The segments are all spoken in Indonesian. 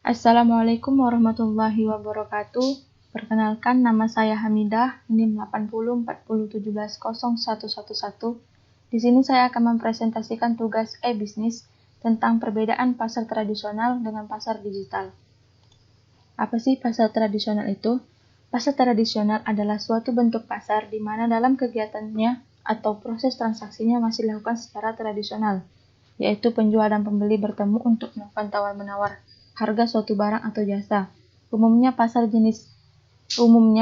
Assalamualaikum warahmatullahi wabarakatuh. Perkenalkan, nama saya Hamidah, NIM 8040170111. Di sini saya akan mempresentasikan tugas e-bisnis tentang perbedaan pasar tradisional dengan pasar digital. Apa sih pasar tradisional itu? Pasar tradisional adalah suatu bentuk pasar di mana dalam kegiatannya atau proses transaksinya masih dilakukan secara tradisional, yaitu penjual dan pembeli bertemu untuk melakukan tawar-menawar harga suatu barang atau jasa. Umumnya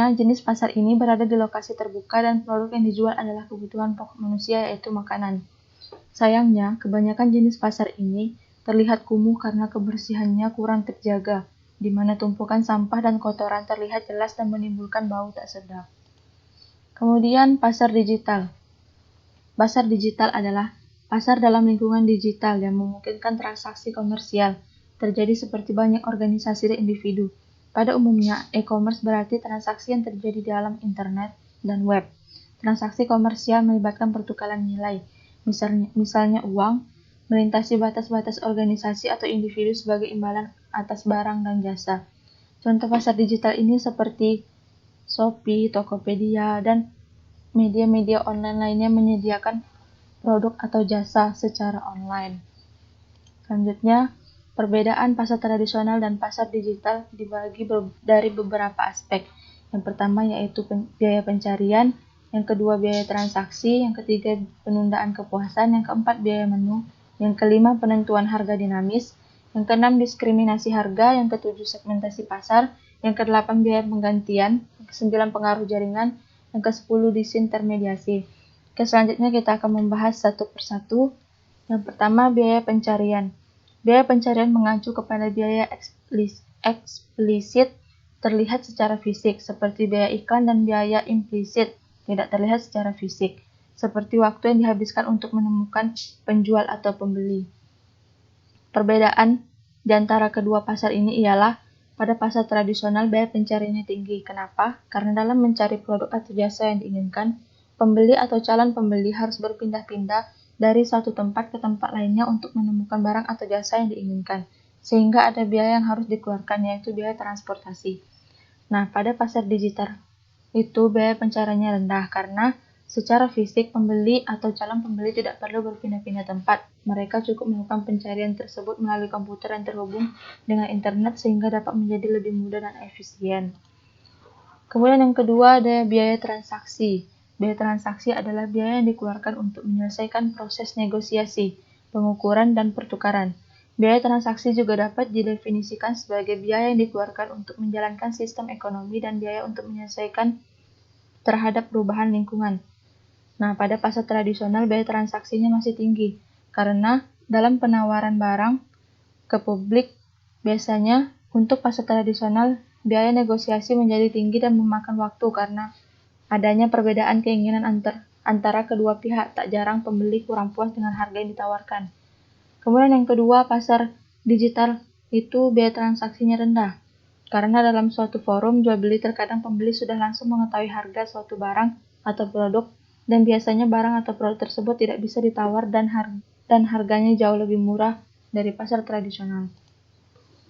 jenis pasar ini berada di lokasi terbuka dan produk yang dijual adalah kebutuhan pokok manusia, yaitu makanan. Sayangnya, kebanyakan jenis pasar ini terlihat kumuh karena kebersihannya kurang terjaga, di mana tumpukan sampah dan kotoran terlihat jelas dan menimbulkan bau tak sedap. Kemudian, pasar digital. Pasar digital adalah pasar dalam lingkungan digital yang memungkinkan transaksi komersial terjadi seperti banyak organisasi dan individu. Pada umumnya, e-commerce berarti transaksi yang terjadi di dalam internet dan web. Transaksi komersial melibatkan pertukaran nilai, misalnya uang, melintasi batas-batas organisasi atau individu sebagai imbalan atas barang dan jasa. Contoh pasar digital ini seperti Shopee, Tokopedia, dan media-media online lainnya menyediakan produk atau jasa secara online. Selanjutnya, perbedaan pasar tradisional dan pasar digital dibagi dari beberapa aspek. Yang pertama yaitu biaya pencarian, yang kedua biaya transaksi, yang ketiga penundaan kepuasan, yang keempat biaya menu, yang kelima penentuan harga dinamis, yang keenam diskriminasi harga, yang ketujuh segmentasi pasar, yang kedelapan biaya penggantian, yang kesembilan pengaruh jaringan, yang kesepuluh disintermediasi. Selanjutnya kita akan membahas satu persatu. Yang pertama, biaya pencarian. Biaya pencarian mengacu kepada biaya eksplisit terlihat secara fisik, seperti biaya iklan, dan biaya implisit tidak terlihat secara fisik, seperti waktu yang dihabiskan untuk menemukan penjual atau pembeli. Perbedaan di antara kedua pasar ini ialah pada pasar tradisional biaya pencariannya tinggi. Kenapa? Karena dalam mencari produk atau jasa yang diinginkan, pembeli atau calon pembeli harus berpindah-pindah dari satu tempat ke tempat lainnya untuk menemukan barang atau jasa yang diinginkan, sehingga ada biaya yang harus dikeluarkan, yaitu biaya transportasi. Nah, pada pasar digital itu biaya pencariannya rendah karena secara fisik pembeli atau calon pembeli tidak perlu berpindah-pindah tempat. Mereka cukup melakukan pencarian tersebut melalui komputer yang terhubung dengan internet sehingga dapat menjadi lebih mudah dan efisien. Kemudian yang kedua ada biaya transaksi. Biaya transaksi adalah biaya yang dikeluarkan untuk menyelesaikan proses negosiasi, pengukuran, dan pertukaran. Biaya transaksi juga dapat didefinisikan sebagai biaya yang dikeluarkan untuk menjalankan sistem ekonomi dan biaya untuk menyelesaikan terhadap perubahan lingkungan. Nah, pada pasar tradisional biaya transaksinya masih tinggi, karena dalam penawaran barang ke publik biasanya untuk pasar tradisional biaya negosiasi menjadi tinggi dan memakan waktu karena adanya perbedaan keinginan antara kedua pihak. Tak jarang pembeli kurang puas dengan harga yang ditawarkan. Kemudian yang kedua, pasar digital itu biaya transaksinya rendah. Karena dalam suatu forum jual beli terkadang pembeli sudah langsung mengetahui harga suatu barang atau produk dan biasanya barang atau produk tersebut tidak bisa ditawar dan harganya jauh lebih murah dari pasar tradisional.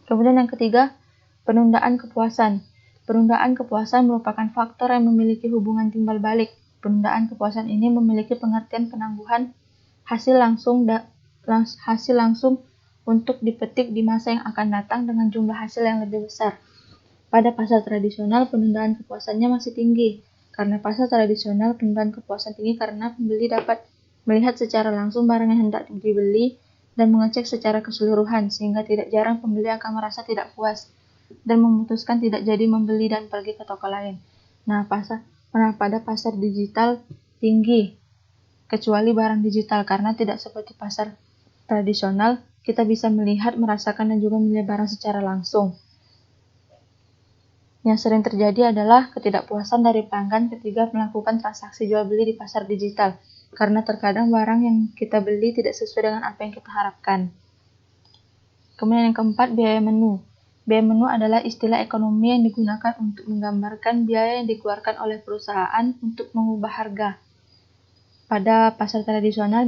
Kemudian yang ketiga, penundaan kepuasan. Penundaan kepuasan merupakan faktor yang memiliki hubungan timbal balik. Penundaan kepuasan ini memiliki pengertian penangguhan hasil langsung untuk dipetik di masa yang akan datang dengan jumlah hasil yang lebih besar. Pada pasar tradisional, penundaan kepuasannya masih tinggi. Karena pasar tradisional, penundaan kepuasan tinggi karena pembeli dapat melihat secara langsung barang yang hendak dibeli dan mengecek secara keseluruhan, sehingga tidak jarang pembeli akan merasa tidak puas dan memutuskan tidak jadi membeli dan pergi ke toko lain. Nah, pada pasar digital tinggi, kecuali barang digital, karena tidak seperti pasar tradisional, kita bisa melihat, merasakan, dan juga memilih barang secara langsung. Yang sering terjadi adalah ketidakpuasan dari pelanggan ketika melakukan transaksi jual beli di pasar digital, karena terkadang barang yang kita beli tidak sesuai dengan apa yang kita harapkan. Kemudian yang keempat, biaya menu. Biaya menu adalah istilah ekonomi yang digunakan untuk menggambarkan biaya yang dikeluarkan oleh perusahaan untuk mengubah harga. Pada pasar tradisional,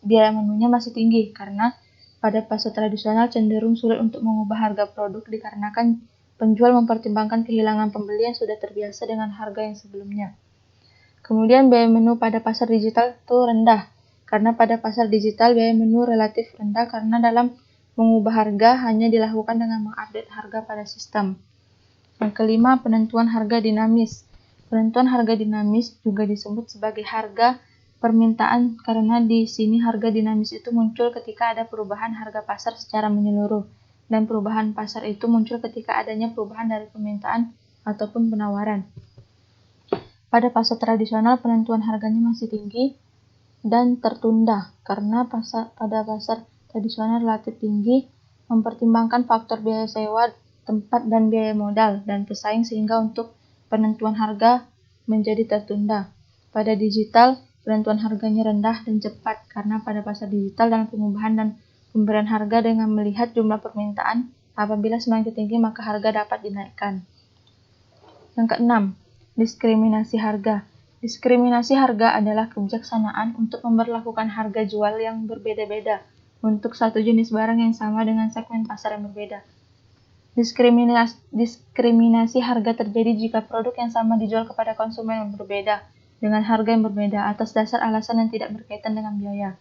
biaya menunya masih tinggi karena Pada pasar tradisional cenderung sulit untuk mengubah harga produk dikarenakan penjual mempertimbangkan kehilangan pembeli yang sudah terbiasa dengan harga yang sebelumnya. Kemudian biaya menu pada pasar digital itu rendah, karena pada pasar digital biaya menu relatif rendah karena dalam mengubah harga hanya dilakukan dengan mengupdate harga pada sistem. Yang kelima, penentuan harga dinamis. Penentuan harga dinamis juga disebut sebagai harga permintaan karena di sini harga dinamis itu muncul ketika ada perubahan harga pasar secara menyeluruh, dan perubahan pasar itu muncul ketika adanya perubahan dari permintaan ataupun penawaran. Pada pasar tradisional, penentuan harganya masih tinggi dan tertunda karena pada pasar tradisional relatif tinggi, mempertimbangkan faktor biaya sewa, tempat, dan biaya modal, dan pesaing sehingga untuk penentuan harga menjadi tertunda. Pada digital, penentuan harganya rendah dan cepat karena pada pasar digital dalam pengubahan dan pemberian harga dengan melihat jumlah permintaan, apabila semakin tinggi maka harga dapat dinaikkan. Yang keenam, diskriminasi harga. Diskriminasi harga adalah kebijaksanaan untuk memberlakukan harga jual yang berbeda-beda untuk satu jenis barang yang sama dengan segmen pasar yang berbeda. Diskriminasi harga terjadi jika produk yang sama dijual kepada konsumen yang berbeda dengan harga yang berbeda atas dasar alasan yang tidak berkaitan dengan biaya.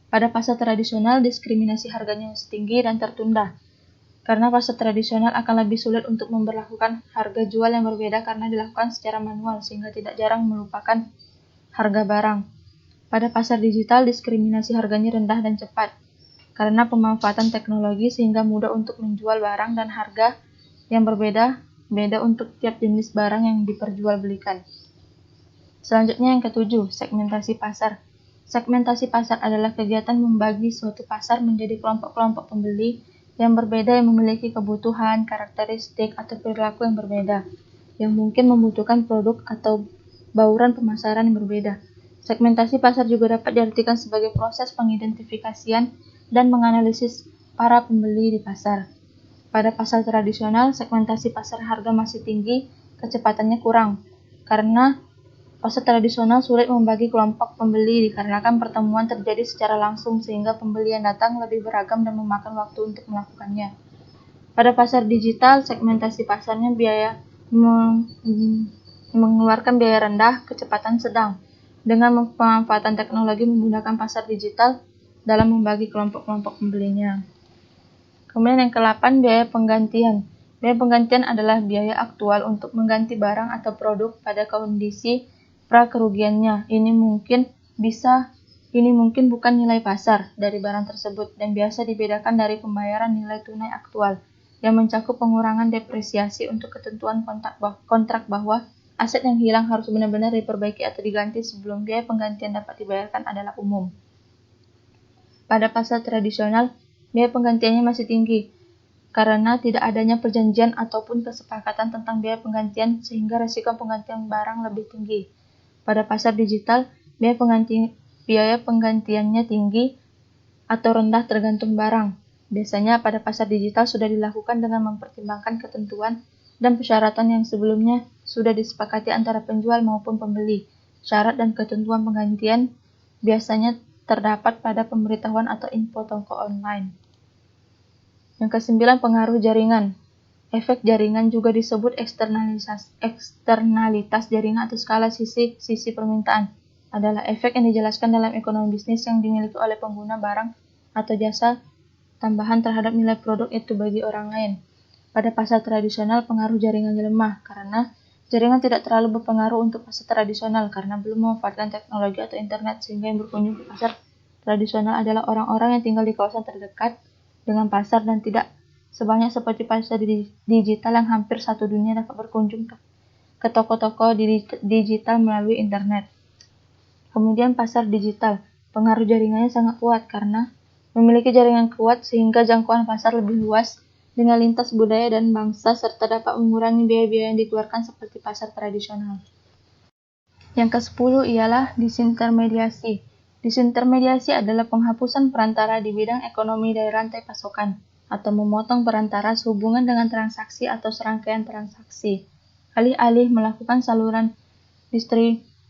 Pada pasar tradisional, diskriminasi harganya masih tinggi dan tertunda, karena pasar tradisional akan lebih sulit untuk memberlakukan harga jual yang berbeda karena dilakukan secara manual sehingga tidak jarang melupakan harga barang. Pada pasar digital, diskriminasi harganya rendah dan cepat karena pemanfaatan teknologi sehingga mudah untuk menjual barang dan harga yang berbeda-beda untuk tiap jenis barang yang diperjualbelikan. Selanjutnya yang ketujuh, segmentasi pasar. Segmentasi pasar adalah kegiatan membagi suatu pasar menjadi kelompok-kelompok pembeli yang berbeda yang memiliki kebutuhan, karakteristik, atau perilaku yang berbeda, yang mungkin membutuhkan produk atau bauran pemasaran yang berbeda. Segmentasi pasar juga dapat diartikan sebagai proses pengidentifikasian dan menganalisis para pembeli di pasar. Pada pasar tradisional, segmentasi pasar harga masih tinggi, kecepatannya kurang, karena pasar tradisional sulit membagi kelompok pembeli dikarenakan pertemuan terjadi secara langsung sehingga pembeli yang datang lebih beragam dan memakan waktu untuk melakukannya. Pada pasar digital, segmentasi pasarnya mengeluarkan biaya rendah, kecepatan sedang. Dengan pemanfaatan teknologi menggunakan pasar digital dalam membagi kelompok-kelompok pembelinya. Kemudian yang ke-8, biaya penggantian. Biaya penggantian adalah biaya aktual untuk mengganti barang atau produk pada kondisi pra-kerugiannya. Ini mungkin bukan nilai pasar dari barang tersebut dan biasa dibedakan dari pembayaran nilai tunai aktual yang mencakup pengurangan depresiasi untuk ketentuan kontrak bahwa aset yang hilang harus benar-benar diperbaiki atau diganti sebelum biaya penggantian dapat dibayarkan adalah umum. Pada pasar tradisional, biaya penggantiannya masih tinggi karena tidak adanya perjanjian ataupun kesepakatan tentang biaya penggantian sehingga risiko penggantian barang lebih tinggi. Pada pasar digital, biaya penggantiannya tinggi atau rendah tergantung barang. Biasanya pada pasar digital sudah dilakukan dengan mempertimbangkan ketentuan dan persyaratan yang sebelumnya sudah disepakati antara penjual maupun pembeli. Syarat dan ketentuan penggantian biasanya terdapat pada pemberitahuan atau info toko online. Yang ke-9, pengaruh jaringan. Efek jaringan juga disebut eksternalitas jaringan atau skala sisi permintaan. Adalah efek yang dijelaskan dalam ekonomi bisnis yang dimiliki oleh pengguna barang atau jasa tambahan terhadap nilai produk itu bagi orang lain. Pada pasar tradisional, pengaruh jaringannya lemah karena jaringan tidak terlalu berpengaruh untuk pasar tradisional karena belum memanfaatkan teknologi atau internet sehingga yang berkunjung ke pasar tradisional adalah orang-orang yang tinggal di kawasan terdekat dengan pasar dan tidak sebanyak seperti pasar digital yang hampir satu dunia dapat berkunjung ke toko-toko digital melalui internet. Kemudian pasar digital, pengaruh jaringannya sangat kuat karena memiliki jaringan kuat sehingga jangkauan pasar lebih luas dengan lintas budaya dan bangsa serta dapat mengurangi biaya-biaya yang dikeluarkan seperti pasar tradisional. Yang ke-10 ialah disintermediasi. Disintermediasi adalah penghapusan perantara di bidang ekonomi dari rantai pasokan atau memotong perantara sehubungan dengan transaksi atau serangkaian transaksi. Alih-alih melakukan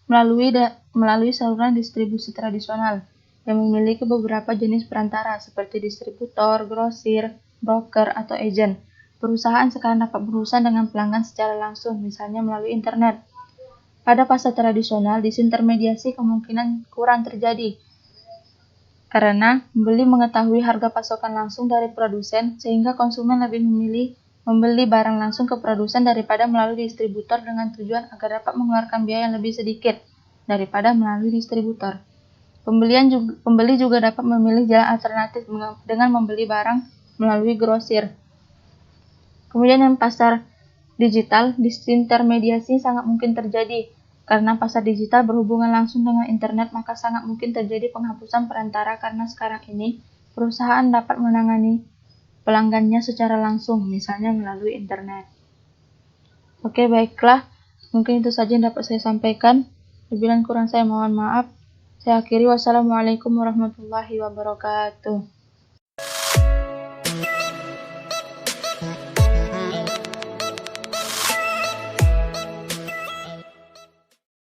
melalui saluran distribusi tradisional. yang memiliki beberapa jenis perantara seperti distributor, grosir, broker, atau agen. Perusahaan sekarang dapat berurusan dengan pelanggan secara langsung, misalnya melalui internet. Pada pasar tradisional, disintermediasi kemungkinan kurang terjadi, karena pembeli mengetahui harga pasokan langsung dari produsen, sehingga konsumen lebih memilih membeli barang langsung ke produsen daripada melalui distributor dengan tujuan agar dapat mengeluarkan biaya yang lebih sedikit daripada melalui distributor. Pembeli juga dapat memilih jalan alternatif dengan membeli barang melalui grosir. Kemudian yang pasar digital, disintermediasi sangat mungkin terjadi. Karena pasar digital berhubungan langsung dengan internet, maka sangat mungkin terjadi penghapusan perantara karena sekarang ini perusahaan dapat menangani pelanggannya secara langsung, misalnya melalui internet. Oke, baiklah. Mungkin itu saja yang dapat saya sampaikan. Lebih dan kurang saya mohon maaf. Saya akhiri. Wassalamualaikum warahmatullahi wabarakatuh.